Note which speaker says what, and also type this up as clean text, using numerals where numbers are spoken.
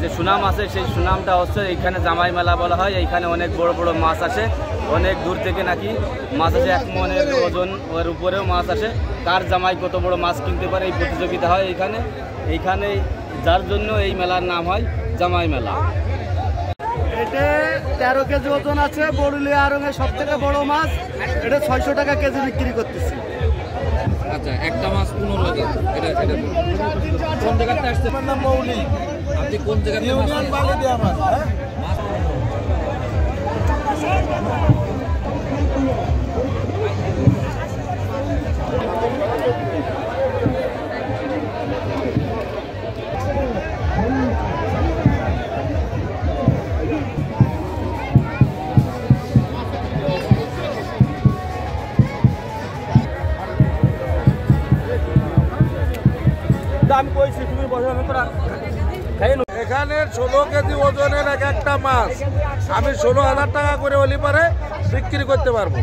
Speaker 1: যে সুনাম আছে সেই সুনামটা হচ্ছে এইখানে জামাই মেলা বলা হয়। এইখানে অনেক বড় বড় মাছ আসে, অনেক দূর থেকে নাকি মাছ আসে, 1 মনের ওজন ওর উপরেও মাছ আসে। কার জামাই কত বড় মাছ কিনতে পারে এই প্রতিযোগিতা হয় এইখানে যার জন্য এই মেলার নাম হয় জামাই মেলা।
Speaker 2: এটা 13 কেজি ওজন আছে, বরুলিয়া আড়ঙের সব থেকে বড় মাছ। এটা 600 টাকা কেজি বিক্রি করতেছি।
Speaker 3: আচ্ছা, একটা মাছ 15 টাকা। এটা কোন জায়গাতে আসছে? আমার নাম মৌলি। আপনি কোন জায়গাতে? ইউনিয়ন বালিদিয়া মাছ। এখানে 16 কেজি ওজনের একটা মাছ আমি 16,000 টাকা করে হলে পারে বিক্রি করতে পারবো।